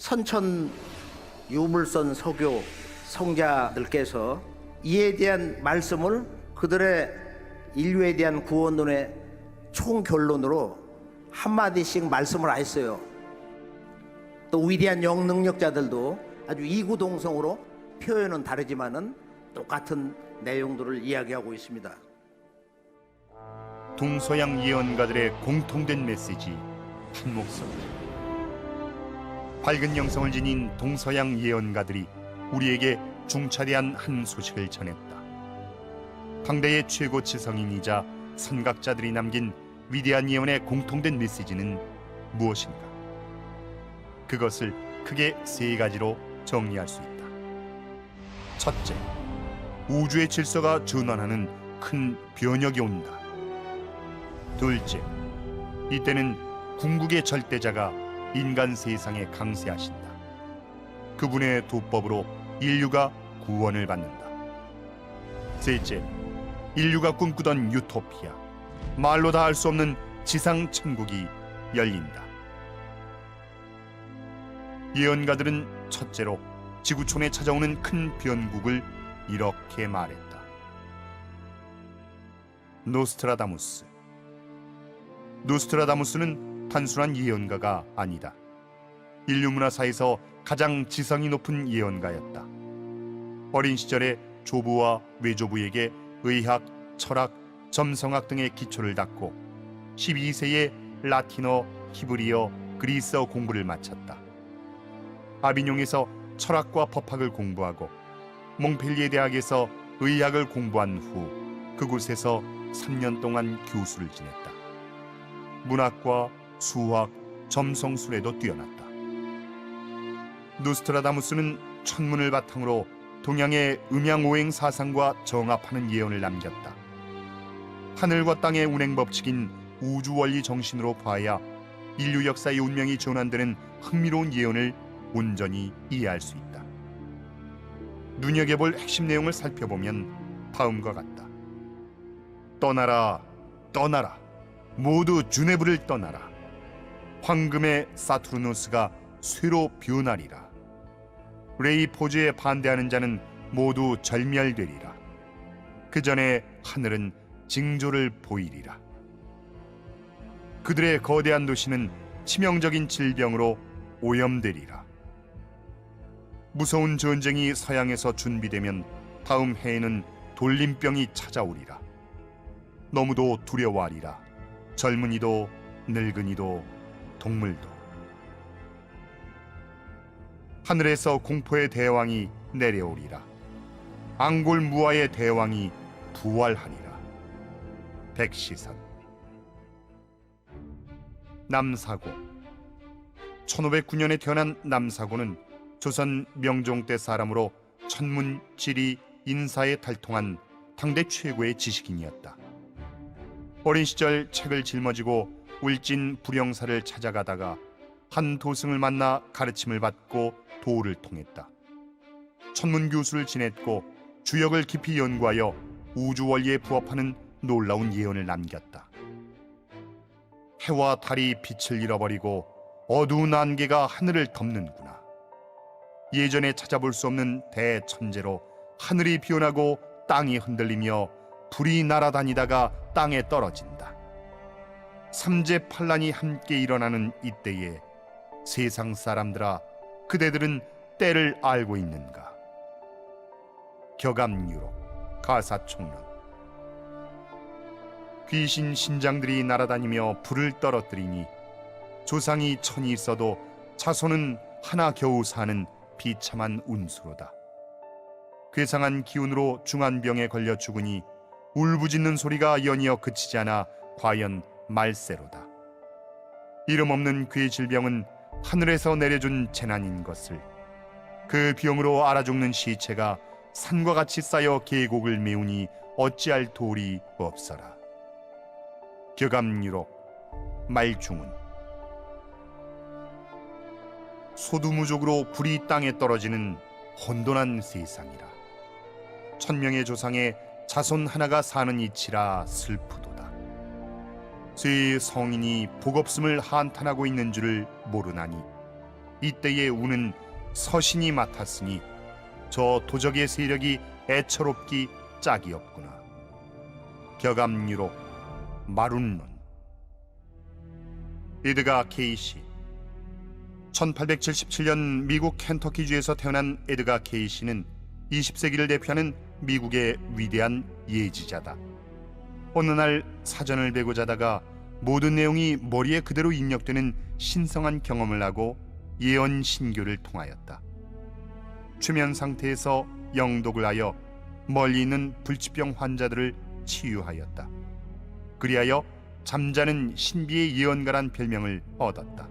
선천 유물선 서교 성자들께서 이에 대한 말씀을 그들의 인류에 대한 구원론의 총결론으로 한마디씩 말씀을 하셨어요. 또 위대한 영능력자들도 아주 이구동성으로 표현은 다르지만은 똑같은 내용들을 이야기하고 있습니다. 동서양 예언가들의 공통된 메시지 한 목소리. 밝은 영성을 지닌 동서양 예언가들이 우리에게 중차대한 한 소식을 전했다. 당대의 최고 지성인이자 선각자들이 남긴 위대한 예언의 공통된 메시지는 무엇인가? 그것을 크게 세 가지로 정리할 수 있다. 첫째, 우주의 질서가 전환하는 큰 변혁이 온다. 둘째, 이때는 궁극의 절대자가 인간 세상에 강세하신다. 그분의 도법으로 인류가 구원을 받는다. 셋째, 인류가 꿈꾸던 유토피아, 말로 다 할 수 없는 지상 천국이 열린다. 예언가들은 첫째로 지구촌에 찾아오는 큰 변국을 이렇게 말했다. 노스트라다무스. 노스트라다무스는 단순한 예언가가 아니다. 인류 문화사에서 가장 지성이 높은 예언가였다. 어린 시절에 조부와 외조부에게 의학, 철학, 점성학 등의 기초를 닦고 12세에 라틴어, 히브리어, 그리스어 공부를 마쳤다. 아비뇽에서 철학과 법학을 공부하고 몽펠리에 대학에서 의학을 공부한 후 그곳에서 3년 동안 교수를 지냈다. 문학과 수학, 점성술에도 뛰어났다. 노스트라다무스는 천문을 바탕으로 동양의 음양오행 사상과 정합하는 예언을 남겼다. 하늘과 땅의 운행 법칙인 우주 원리 정신으로 봐야 인류 역사의 운명이 전환되는 흥미로운 예언을 온전히 이해할 수 있다. 눈여겨볼 핵심 내용을 살펴보면 다음과 같다. 떠나라, 떠나라. 모두 주네브를 떠나라. 황금의 사투르누스가 쇠로 변하리라. 레이포즈에 반대하는 자는 모두 절멸되리라. 그 전에 하늘은 징조를 보이리라. 그들의 거대한 도시는 치명적인 질병으로 오염되리라. 무서운 전쟁이 서양에서 준비되면 다음 해에는 돌림병이 찾아오리라. 너무도 두려워하리라. 젊은이도 늙은이도 동물도. 하늘에서 공포의 대왕이 내려오리라. 앙골무아의 대왕이 부활하리라. 백시선. 남사고. 1509년에 태어난 남사고는 조선 명종 때 사람으로 천문, 지리, 인사에 달통한 당대 최고의 지식인이었다. 어린 시절 책을 짊어지고 울진 불영사를 찾아가다가 한 도승을 만나 가르침을 받고 도를 통했다. 천문 교수를 지냈고 주역을 깊이 연구하여 우주 원리에 부합하는 놀라운 예언을 남겼다. 해와 달이 빛을 잃어버리고 어두운 안개가 하늘을 덮는구나. 예전에 찾아볼 수 없는 대천재로 하늘이 변하고 땅이 흔들리며 불이 날아다니다가 땅에 떨어진다. 삼재팔란이 함께 일어나는 이때에 세상 사람들아, 그대들은 때를 알고 있는가? 격암유록, 가사총론. 귀신 신장들이 날아다니며 불을 떨어뜨리니 조상이 천이 있어도 자손은 하나 겨우 사는 비참한 운수로다. 괴상한 기운으로 중한병에 걸려 죽으니 울부짖는 소리가 연이어 그치지 않아 과연 말세로다. 이름 없는 그의 질병은 하늘에서 내려준 재난인 것을, 그 병으로 알아 죽는 시체가 산과 같이 쌓여 계곡을 메우니 어찌할 도리 없어라. 격암유록, 말중운. 소두무족으로 불이 땅에 떨어지는 혼돈한 세상이라. 천명의 조상의 자손 하나가 사는 이치라 슬프도다. 제 성인이 복없음을 한탄하고 있는 줄을 모르나니 이때의 운은 서신이 맡았으니 저 도적의 세력이 애처롭기 짝이 없구나. 격암유로 마룬론. 에드가 케이시. 1877년 미국 켄터키주에서 태어난 에드가 케이시는 20세기를 대표하는 미국의 위대한 예지자다. 어느 날 사전을 베고 자다가 모든 내용이 머리에 그대로 입력되는 신성한 경험을 하고 예언 신교를 통하였다. 최면 상태에서 영독을 하여 멀리 있는 불치병 환자들을 치유하였다. 그리하여 잠자는 신비의 예언가란 별명을 얻었다.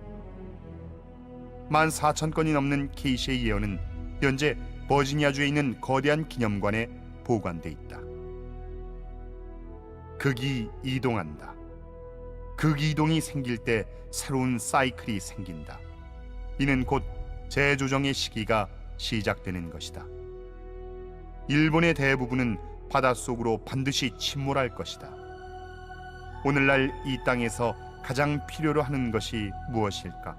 14,000건이 넘는 케이시의 예언은 현재 버지니아주에 있는 거대한 기념관에 보관돼 있다. 극이 이동한다. 극이동이 생길 때 새로운 사이클이 생긴다. 이는 곧 재조정의 시기가 시작되는 것이다. 일본의 대부분은 바닷속으로 반드시 침몰할 것이다. 오늘날 이 땅에서 가장 필요로 하는 것이 무엇일까?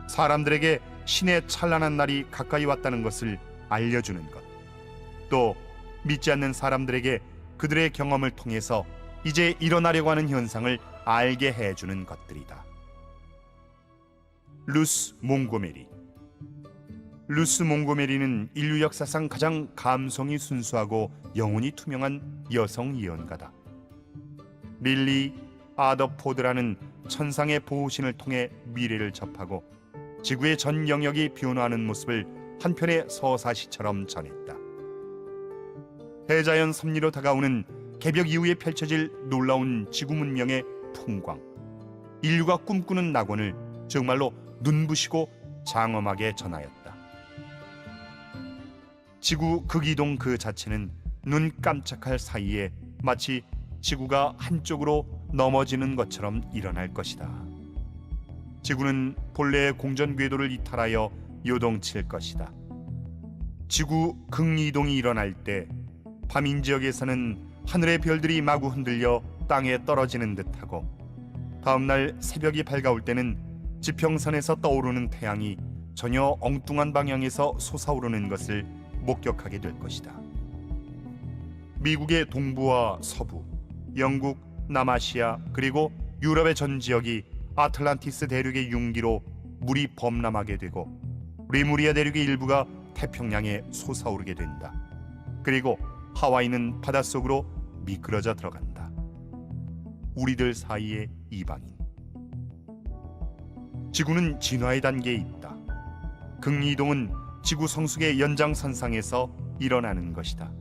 사람들에게 신의 찬란한 날이 가까이 왔다는 것을 알려주는 것, 또 믿지 않는 사람들에게 그들의 경험을 통해서 이제 일어나려고 하는 현상을 알게 해주는 것들이다. 루스 몽고메리. 루스 몽고메리는 인류 역사상 가장 감성이 순수하고 영혼이 투명한 여성 예언가다. 릴리 아더포드라는 천상의 보호신을 통해 미래를 접하고 지구의 전 영역이 변화하는 모습을 한 편의 서사시처럼 전했다. 대자연 섭리로 다가오는 개벽 이후에 펼쳐질 놀라운 지구 문명의 풍광, 인류가 꿈꾸는 낙원을 정말로 눈부시고 장엄하게 전하였다. 지구 극이동 그 자체는 눈 깜짝할 사이에 마치 지구가 한쪽으로 넘어지는 것처럼 일어날 것이다. 지구는 본래의 공전 궤도를 이탈하여 요동칠 것이다. 지구 극이동이 일어날 때 밤인 지역에서는 하늘의 별들이 마구 흔들려 땅에 떨어지는 듯하고, 다음날 새벽이 밝아올 때는 지평선에서 떠오르는 태양이 전혀 엉뚱한 방향에서 솟아오르는 것을 목격하게 될 것이다. 미국의 동부와 서부, 영국, 남아시아, 그리고 유럽의 전 지역이 아틀란티스 대륙의 융기로 물이 범람하게 되고 레무리아 대륙의 일부가 태평양에 솟아오르게 된다. 그리고 하와이는 바닷속으로 미끄러져 들어간다. 우리들 사이의 이방인. 지구는 진화의 단계에 있다. 극이동은 지구 성숙의 연장선상에서 일어나는 것이다.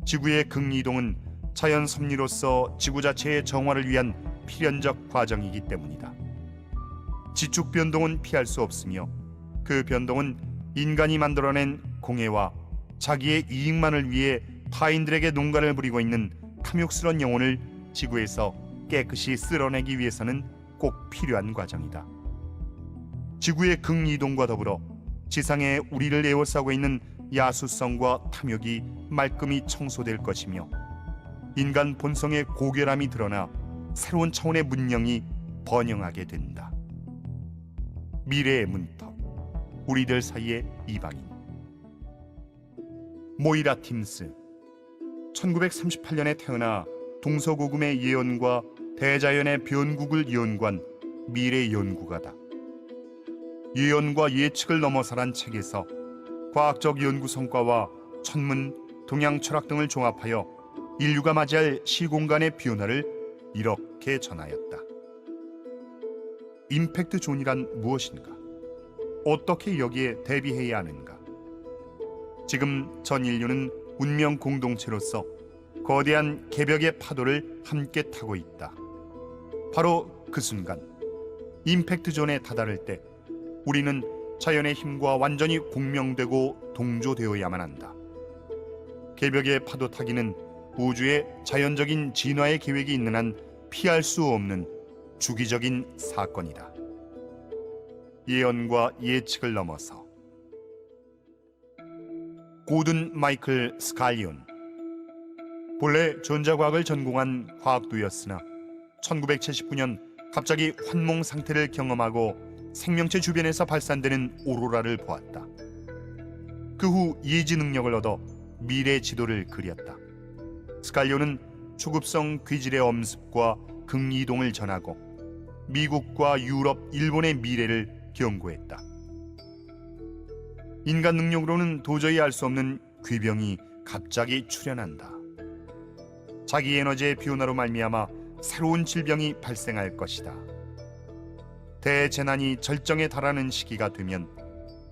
지구의 극이동은 자연 섭리로서 지구 자체의 정화를 위한 필연적 과정이기 때문이다. 지축 변동은 피할 수 없으며 그 변동은 인간이 만들어낸 공해와 자기의 이익만을 위해 타인들에게 농간을 부리고 있는 탐욕스러운 영혼을 지구에서 깨끗이 쓸어내기 위해서는 꼭 필요한 과정이다. 지구의 극이동과 더불어 지상에 우리를 에워싸고 있는 야수성과 탐욕이 말끔히 청소될 것이며 인간 본성의 고결함이 드러나 새로운 차원의 문명이 번영하게 된다. 미래의 문턱, 우리들 사이의 이방인. 모이라 팀스. 1938년에 태어나 동서고금의 예언과 대자연의 변국을 연구한 미래 연구가다. 예언과 예측을 넘어서란 책에서 과학적 연구 성과와 천문, 동양 철학 등을 종합하여 인류가 맞이할 시공간의 변화를 이렇게 전하였다. 임팩트 존이란 무엇인가? 어떻게 여기에 대비해야 하는가? 지금 전 인류는 운명 공동체로서 거대한 개벽의 파도를 함께 타고 있다. 바로 그 순간, 임팩트 존에 다다를 때 우리는 자연의 힘과 완전히 공명되고 동조되어야만 한다. 개벽의 파도 타기는 우주의 자연적인 진화의 계획이 있는 한 피할 수 없는 주기적인 사건이다. 예언과 예측을 넘어서. 고든 마이클 스칼리온. 본래 전자과학을 전공한 과학도였으나 1979년 갑자기 환몽 상태를 경험하고 생명체 주변에서 발산되는 오로라를 보았다. 그 후 예지 능력을 얻어 미래 지도를 그렸다. 스칼료는 초급성 귀질의 엄습과 극이동을 전하고 미국과 유럽, 일본의 미래를 경고했다. 인간 능력으로는 도저히 알 수 없는 귀병이 갑자기 출현한다. 자기 에너지의 변화로 말미암아 새로운 질병이 발생할 것이다. 대재난이 절정에 달하는 시기가 되면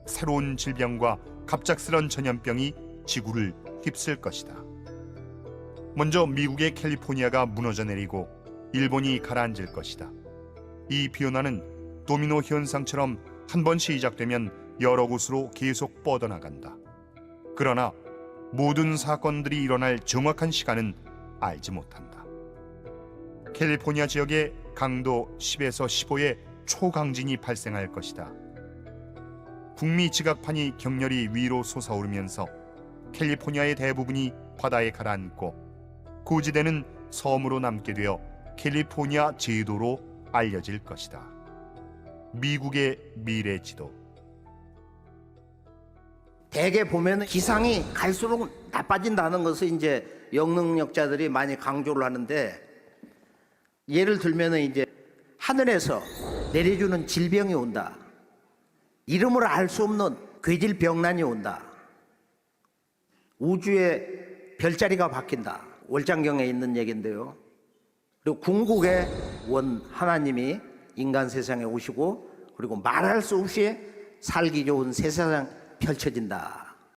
새로운 질병과 갑작스런 전염병이 지구를 휩쓸 것이다. 먼저 미국의 캘리포니아가 무너져 내리고 일본이 가라앉을 것이다. 이 변화는 도미노 현상처럼 한 번 시작되면 여러 곳으로 계속 뻗어나간다. 그러나 모든 사건들이 일어날 정확한 시간은 알지 못한다. 캘리포니아 지역에 강도 10에서 15의 초강진이 발생할 것이다. 북미 지각판이 격렬히 위로 솟아오르면서 캘리포니아의 대부분이 바다에 가라앉고 고지대는 섬으로 남게 되어 캘리포니아 제도로 알려질 것이다. 미국의 미래 지도. 대개 보면 기상이 갈수록 나빠진다는 것을 이제 영능력자들이 많이 강조를 하는데, 예를 들면 이제 하늘에서 내려주는 질병이 온다. 이름을 알 수 없는 괴질병난이 온다. 우주의 별자리가 바뀐다. 월장경에 있는 얘기인데요. 그리고 궁극의 원 하나님이 인간 세상에 오시고, 그리고 말할 수 없이 살기 좋은 새 세상 펼쳐진다.